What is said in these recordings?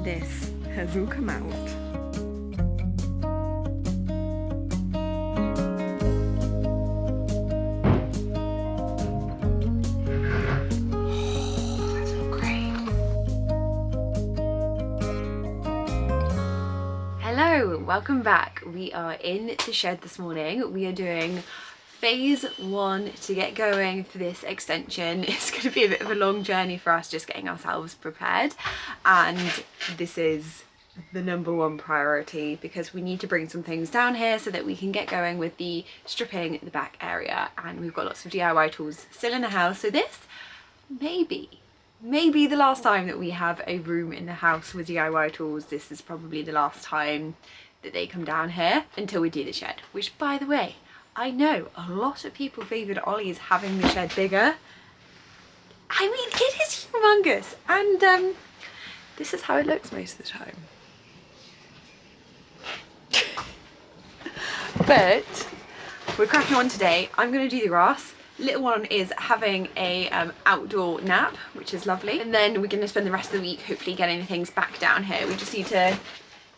This has all come out. Hello, welcome back. We are in the shed this morning. We are doing phase 1 to get going for this extension. It's going to be a bit of a long journey for us just getting ourselves prepared, and this is the #1 priority because we need to bring some things down here so that we can get going with the stripping the back area, and we've got lots of DIY tools still in the house, so this maybe the last time that we have a room in the house with DIY tools. This is probably the last time that they come down here until we do the shed, which, by the way, I know a lot of people favoured Ollie's having the shed bigger. I mean, it is humongous, and this is how it looks most of the time. But we're cracking on today. I'm going to do the grass. Little one is having a outdoor nap, which is lovely, and then we're going to spend the rest of the week hopefully getting things back down here. We just need to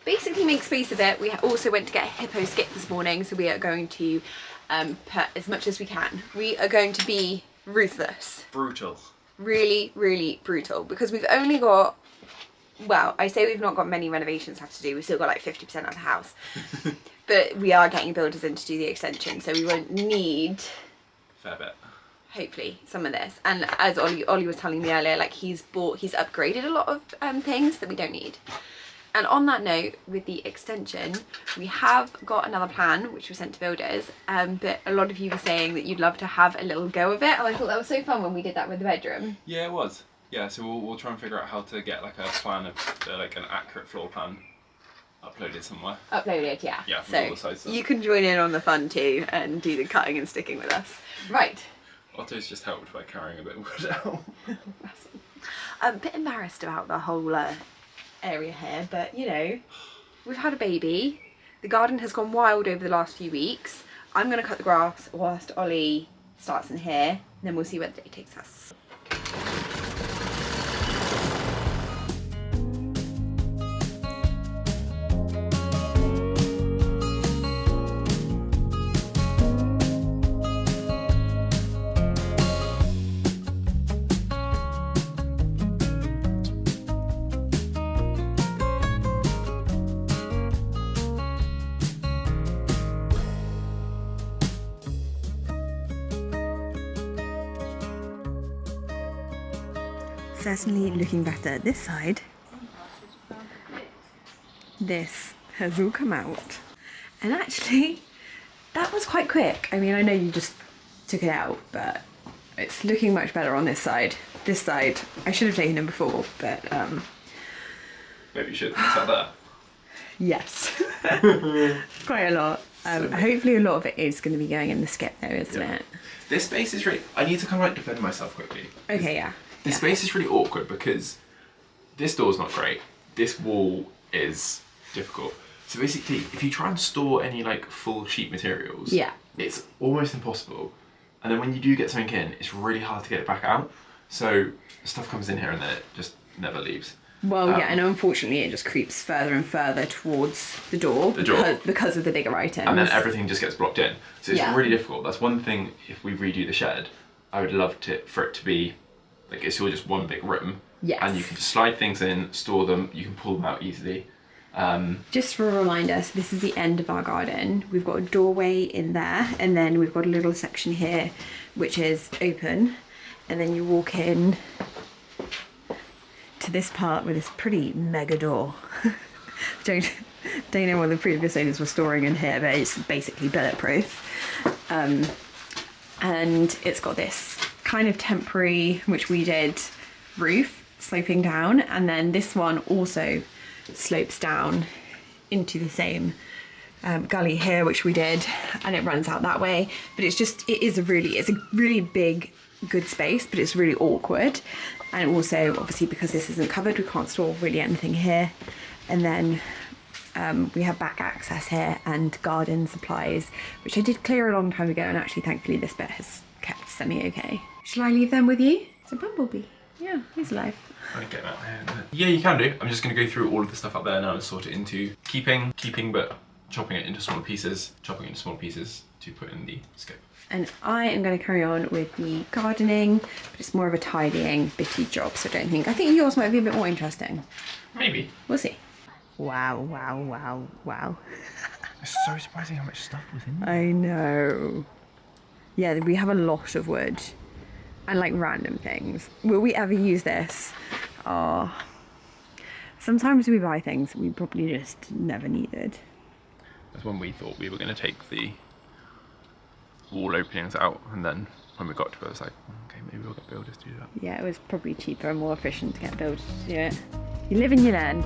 basically make space of it. We also went to get a hippo skip this morning, so we are going to put as much as we can. We are going to be ruthless. Brutal. Really, really brutal, because we've only got, well, I say we've not got many renovations left to do. We've still got like 50% of the house. But we are getting builders in to do the extension, so we won't need... fair bit. Hopefully some of this. And as Ollie was telling me earlier, like he's upgraded a lot of things that we don't need. And on that note, with the extension, we have got another plan which was sent to builders, but a lot of you were saying that you'd love to have a little go of it, and I thought that was so fun when we did that with the bedroom. Yeah, it was. Yeah, so we'll try and figure out how to get like a plan of like an accurate floor plan uploaded somewhere. Uploaded, yeah. Yeah, from so all the sides. You can join in on the fun too and do the cutting and sticking with us. Right. Otto's just helped by carrying a bit of wood out. I'm a bit embarrassed about the whole area here, but you know, we've had a baby. The garden has gone wild over the last few weeks. I'm going to cut the grass whilst Ollie starts in here, and then we'll see where the day takes us. Certainly looking better this side. This has all come out, and actually that was quite quick. I mean, I know you just took it out, but it's looking much better on this side. This side I should have taken them before, but Maybe you should tell that. yes. Quite a lot. Hopefully a lot of it is going to be going in the skip though, isn't it? This space is really... I need to kind of like defend myself quickly. Okay, yeah. This space is really awkward because this door's not great. This wall is difficult. So basically, if you try and store any like full sheet materials, yeah, it's almost impossible. And then when you do get something in, it's really hard to get it back out. So stuff comes in here and then it just never leaves. Well, yeah, and unfortunately it just creeps further and further towards the door, because of the bigger items. And then everything just gets blocked in. So it's really difficult. That's one thing, if we redo the shed, I would love for it to be, like, it's all just one big room. Yes. And you can just slide things in, store them, you can pull them out easily. Just for a reminder, so this is the end of our garden. We've got a doorway in there, and then we've got a little section here which is open, and then you walk in to this part with this pretty mega door. don't know what the previous owners were storing in here, but it's basically bulletproof. And it's got this kind of temporary, which we did, roof sloping down, and then this one also slopes down into the same gully here, which we did, and it runs out that way. But it's a really big, good space, but it's really awkward. And also, obviously, because this isn't covered, we can't store really anything here. And then we have back access here and garden supplies, which I did clear a long time ago, and actually thankfully this bit has kept semi-okay. Shall I leave them with you? It's a bumblebee. Yeah, he's alive. I get that there. Yeah, you can do. I'm just going to go through all of the stuff up there now and sort it into keeping, but chopping it into smaller pieces, to put in the skip. And I am going to carry on with the gardening, but it's more of a tidying, bitty job, so I think yours might be a bit more interesting. Maybe. We'll see. Wow, wow, wow, wow. It's so surprising how much stuff was in there. I know. Yeah, we have a lot of wood and like random things. Will we ever use this? Oh, sometimes we buy things we probably just never needed. That's when we thought we were going to take the wall openings out, and then when we got to it, I was like, okay, maybe we'll get builders to do that. Yeah, it was probably cheaper and more efficient to get builders to do it. You live and you learn.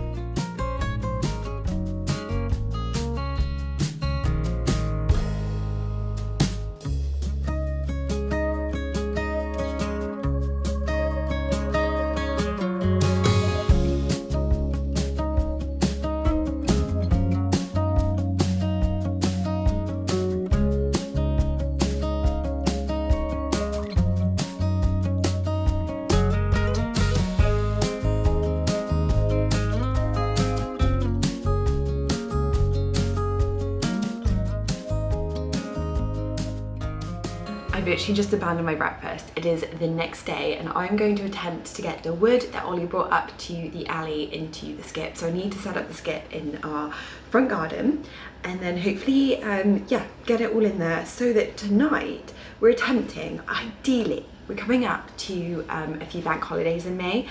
I've literally just abandoned my breakfast. It is the next day and I'm going to attempt to get the wood that Ollie brought up to the alley into the skip. So I need to set up the skip in our front garden and then hopefully, yeah, get it all in there so that tonight we're attempting, ideally, we're coming up to a few bank holidays in May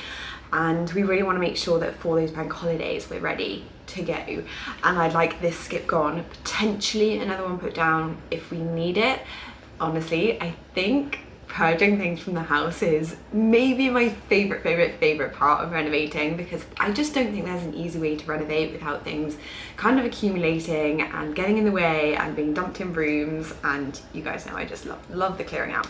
and we really want to make sure that for those bank holidays we're ready to go. And I'd like this skip gone, potentially another one put down if we need it. Honestly, I think purging things from the house is maybe my favorite part of renovating, because I just don't think there's an easy way to renovate without things kind of accumulating and getting in the way and being dumped in rooms. And you guys know I just love the clearing out.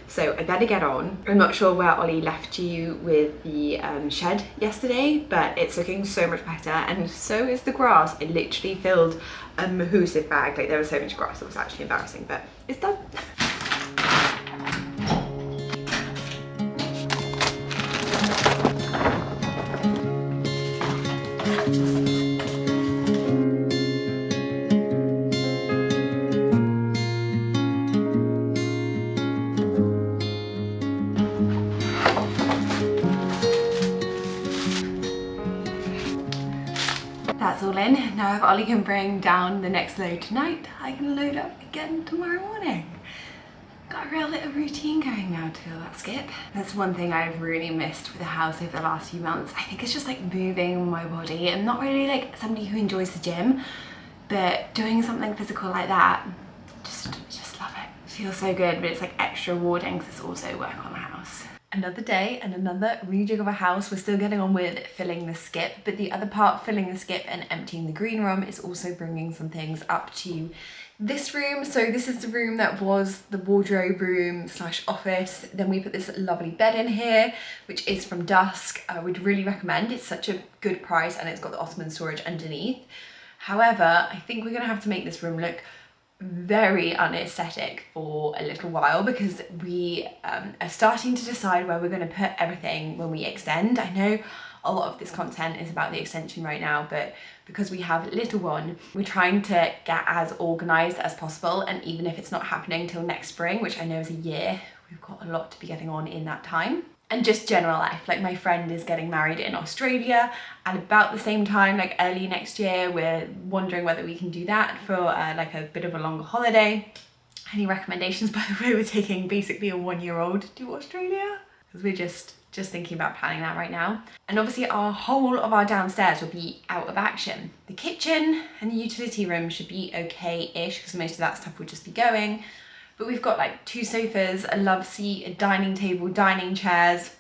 So I better get on. I'm not sure where Ollie left you with the shed yesterday, but it's looking so much better, and so is the grass. It literally filled a Melhuish-Sprague. Like, there was so much grass, it was actually embarrassing, but it's done. That's all in. Now if Ollie can bring down the next load tonight, I can load up again tomorrow morning. Got a real little routine going now to fill that skip. That's one thing I've really missed with the house over the last few months. I think it's just like moving my body. I'm not really like somebody who enjoys the gym, but doing something physical like that, just love it. Feels so good, but it's like extra rewarding because it's also work on the house. Another day and another rejig of a house. We're still getting on with filling the skip, but the other part, filling the skip and emptying the green room, is also bringing some things up to this room. So this is the room that was the wardrobe room slash office. Then we put this lovely bed in here, which is from Dusk. I would really recommend. It's such a good price and it's got the Ottoman storage underneath. However, I think we're gonna have to make this room look very unaesthetic for a little while, because we are starting to decide where we're going to put everything when we extend. I know a lot of this content is about the extension right now, but because we have little one, we're trying to get as organised as possible, and even if it's not happening till next spring, which I know is a year, we've got a lot to be getting on in that time. And just general life, like my friend is getting married in Australia, and about the same time, like early next year, we're wondering whether we can do that for like a bit of a longer holiday. Any recommendations? By the way, we're taking basically a 1-year-old to Australia, because we're just thinking about planning that right now. And obviously our whole of our downstairs will be out of action. The kitchen and the utility room should be okay-ish, because most of that stuff will just be going. But we've got like 2 sofas, a love seat, a dining table, dining chairs,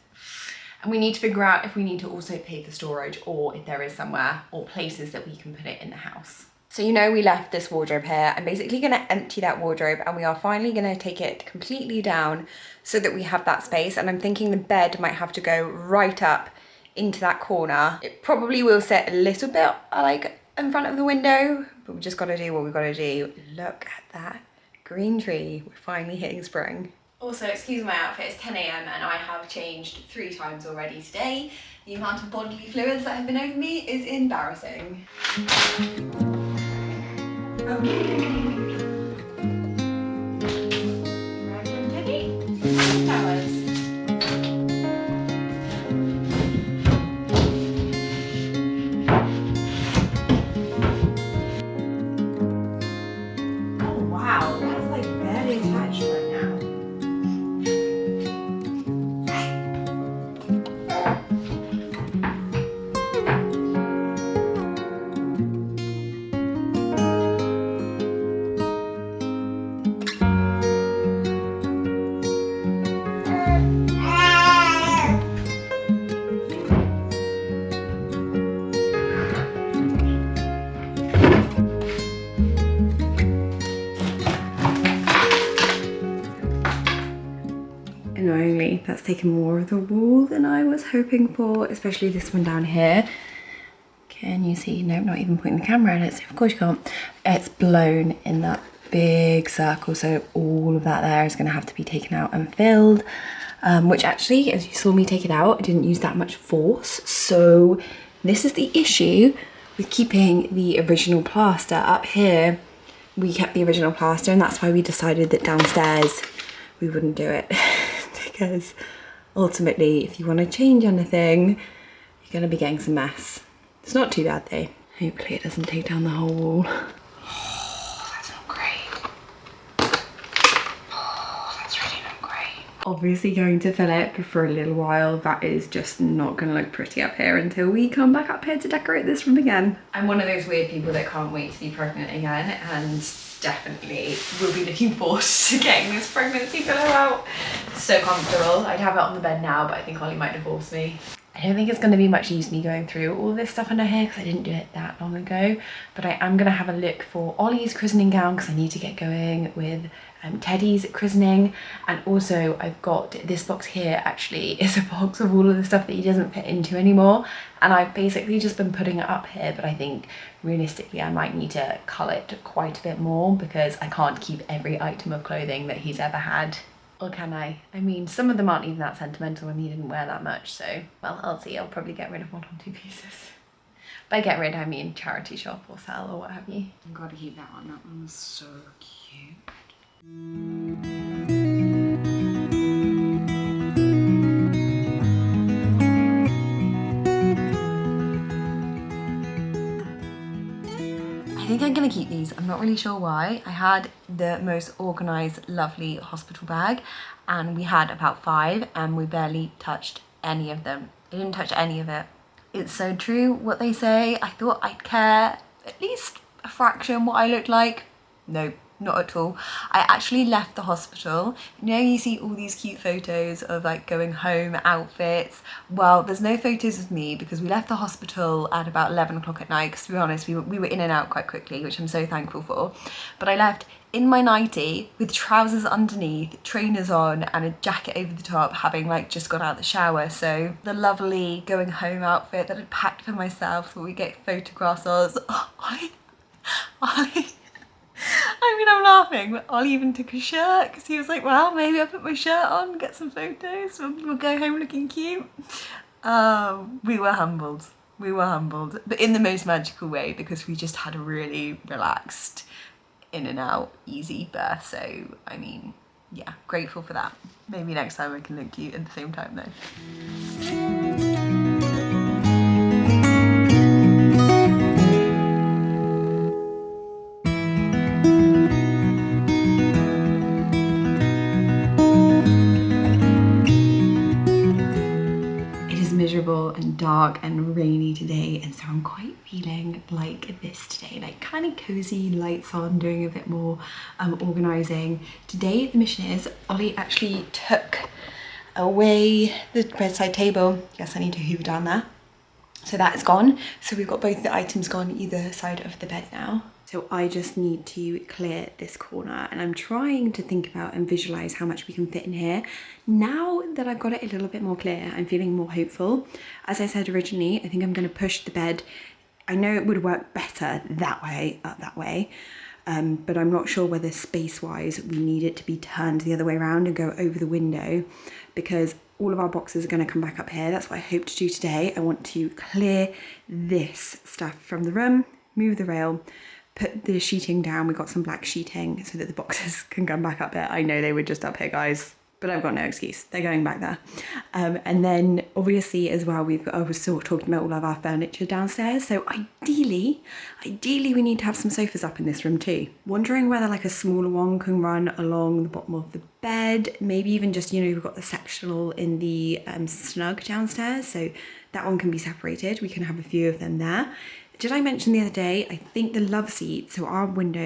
and we need to figure out if we need to also pay for storage, or if there is somewhere or places that we can put it in the house. So you know we left this wardrobe here. I'm basically going to empty that wardrobe, and we are finally going to take it completely down so that we have that space. And I'm thinking the bed might have to go right up into that corner. It probably will sit a little bit like in front of the window, but we've just got to do what we've got to do. Look at that green tree. We're finally hitting spring. Also, excuse my outfit, it's 10 AM and I have changed 3 times already today. The amount of bodily fluids that have been over me is embarrassing. Okay. Oh wow, that's like barely attached right now. Annoyingly, that's taken more of the wall than I was hoping for, especially this one down here. Can you see? No, not even pointing the camera at it, so of course you can't. It's blown in that big circle, so all of that there is going to have to be taken out and filled, which actually, as you saw me take it out, I didn't use that much force. So this is the issue with keeping the original plaster up here. We kept the original plaster, and that's why we decided that downstairs we wouldn't do it. Because ultimately, if you want to change anything, you're going to be getting some mess. It's not too bad though. Hopefully it doesn't take down the whole wall. Oh, that's not great. Oh, that's really not great. Obviously going to fill it, but for a little while that is just not going to look pretty up here until we come back up here to decorate this room again. I'm one of those weird people that can't wait to be pregnant again, and definitely will be looking forward to getting this pregnancy pillow out. So comfortable. I'd have it on the bed now, but I think Ollie might divorce me. I don't think it's going to be much use me going through all this stuff under here because I didn't do it that long ago, but I am going to have a look for Ollie's christening gown because I need to get going with Teddy's christening. And also I've got this box here, actually is a box of all of the stuff that he doesn't fit into anymore, and I've basically just been putting it up here, but I think realistically I might need to cull it quite a bit more because I can't keep every item of clothing that he's ever had. Or can I? I mean, some of them aren't even that sentimental and he didn't wear that much, so, well, I'll see. I'll probably get rid of 1 or 2 pieces. By get rid, I mean charity shop or sell or what have you. I've got to keep that one. That one was so cute. I think I'm gonna keep these. I'm not really sure why. I had the most organized, lovely hospital bag and we had about 5 and we barely touched any of them. I didn't touch any of it. It's so true what they say. I thought I'd care at least a fraction what I looked like. Nope. Not at all. I actually left the hospital. You know, you see all these cute photos of like going home outfits. Well, there's no photos of me because we left the hospital at about 11 o'clock at night, because to be honest, we were in and out quite quickly, which I'm so thankful for. But I left in my nightie with trousers underneath, trainers on and a jacket over the top, having like just got out of the shower. So the lovely going home outfit that I'd packed for myself that we get photographs of. Oh, Ollie. I mean, I'm laughing, but Ollie even took a shirt because he was like, well, maybe I'll put my shirt on, get some photos, we'll go home looking cute. We were humbled. We were humbled, but in the most magical way because we just had a really relaxed, in and out, easy birth. So, I mean, yeah, grateful for that. Maybe next time I can look cute at the same time though. Miserable and dark and rainy today, and so I'm quite feeling like this today, like kind of cozy, lights on, doing a bit more organising. Today the mission is Ollie actually took away the bedside table. Yes, I need to hoover down there. So that is gone. So we've got both the items gone either side of the bed now. So I just need to clear this corner, and I'm trying to think about and visualize how much we can fit in here. Now that I've got it a little bit more clear, I'm feeling more hopeful. As I said originally, I think I'm going to push the bed. I know it would work better that way, but I'm not sure whether space-wise we need it to be turned the other way around and go over the window, because all of our boxes are going to come back up here. That's what I hope to do today. I want to clear this stuff from the room, move the rail, put the sheeting down. We got some black sheeting so that the boxes can come back up there. I know they were just up here, guys, but I've got no excuse. They're going back there. And then obviously as well, I was sort of talking about all of our furniture downstairs. So ideally we need to have some sofas up in this room too. Wondering whether like a smaller one can run along the bottom of the bed, maybe even just, you know, we've got the sectional in the snug downstairs. So that one can be separated. We can have a few of them there. Did I mention the other day, I think the love seat, so our room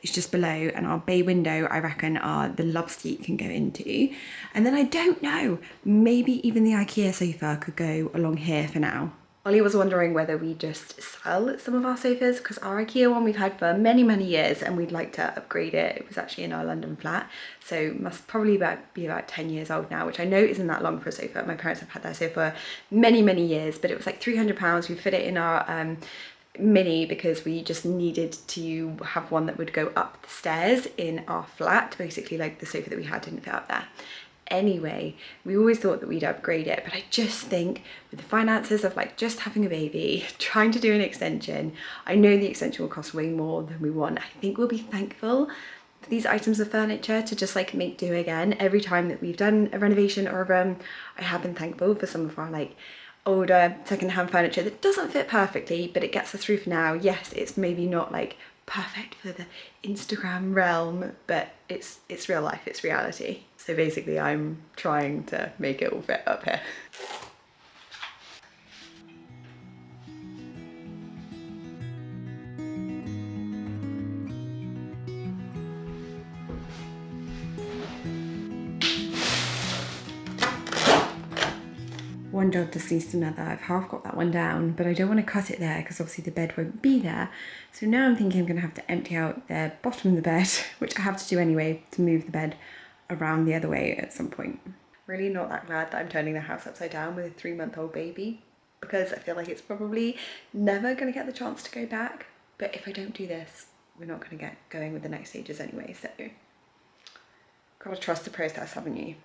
is just below, and our bay window, I reckon, the love seat can go into. And then I don't know, maybe even the IKEA sofa could go along here for now. Ollie was wondering whether we just sell some of our sofas, because our IKEA one we've had for many, many years and we'd like to upgrade it. It was actually in our London flat, so must probably be about 10 years old now, which I know isn't that long for a sofa. My parents have had their sofa many, many years, but it was like £300. We fit it in our mini because we just needed to have one that would go up the stairs in our flat. Basically, like the sofa that we had didn't fit up there. Anyway, we always thought that we'd upgrade it, but I just think with the finances of like just having a baby, trying to do an extension, I know the extension will cost way more than we want. I think we'll be thankful for these items of furniture to just like make do again. Every time that we've done a renovation or a room, I have been thankful for some of our like older second-hand furniture that doesn't fit perfectly, but it gets us through for now. Yes, it's maybe not like perfect for the Instagram realm, but it's real life, it's reality. So basically I'm trying to make it all fit up here. One job just leads to another. I've half got that one down, but I don't want to cut it there because obviously the bed won't be there. So now I'm thinking I'm going to have to empty out the bottom of the bed, which I have to do anyway, to move the bed around the other way at some point. Really not that glad that I'm turning the house upside down with a 3-month-old baby, because I feel like it's probably never going to get the chance to go back. But if I don't do this, we're not going to get going with the next stages anyway. So gotta trust the process, haven't you?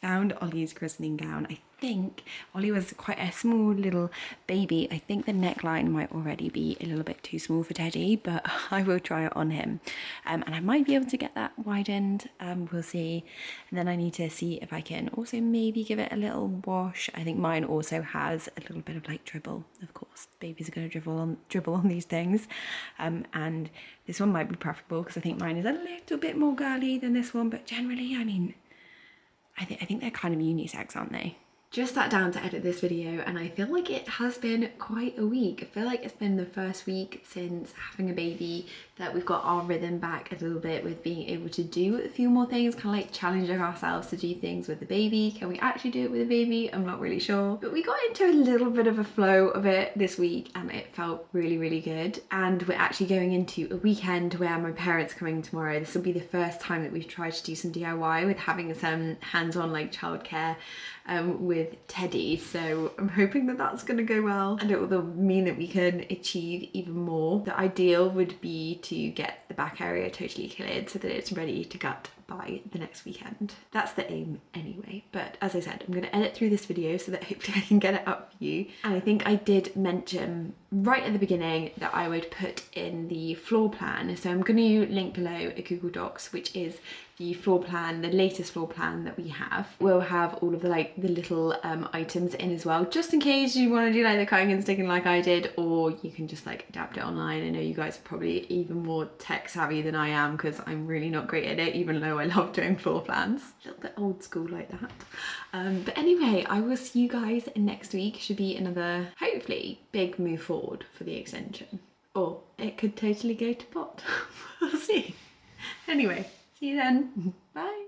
Found Ollie's christening gown. I think Ollie was quite a small little baby. I think the neckline might already be a little bit too small for Teddy, but I will try it on him. And I might be able to get that widened, we'll see. And then I need to see if I can also maybe give it a little wash. I think mine also has a little bit of like dribble, of course. Babies are going to dribble on these things. And this one might be preferable because I think mine is a little bit more girly than this one, but generally, I mean, I think they're kind of unisex, aren't they? Just sat down to edit this video and I feel like it has been quite a week. I feel like it's been the first week since having a baby that we've got our rhythm back a little bit with being able to do a few more things, kind of like challenging ourselves to do things with the baby. Can we actually do it with a baby? I'm not really sure. But we got into a little bit of a flow of it this week and it felt really, really good. And we're actually going into a weekend where my parents are coming tomorrow. This will be the first time that we've tried to do some DIY with having some hands-on like childcare with Teddy, so I'm hoping that that's going to go well and it will mean that we can achieve even more. The ideal would be to get the back area totally cleared so that it's ready to gut by the next weekend. That's the aim anyway, but as I said, I'm going to edit through this video so that hopefully I can get it up for you. And I think I did mention right at the beginning that I would put in the floor plan, so I'm going to link below a Google Docs which is the floor plan, the latest floor plan that we have. We'll have all of the like the little items in as well, just in case you want to do like the cutting and sticking like I did, or you can just like adapt it online. I know you guys are probably even more tech savvy than I am because I'm really not great at it, even though I love doing floor plans. A little bit old school like that. But anyway, I will see you guys next week. Should be another, hopefully, big move forward for the extension. Or it could totally go to pot. We'll see. Anyway, see you then. Bye.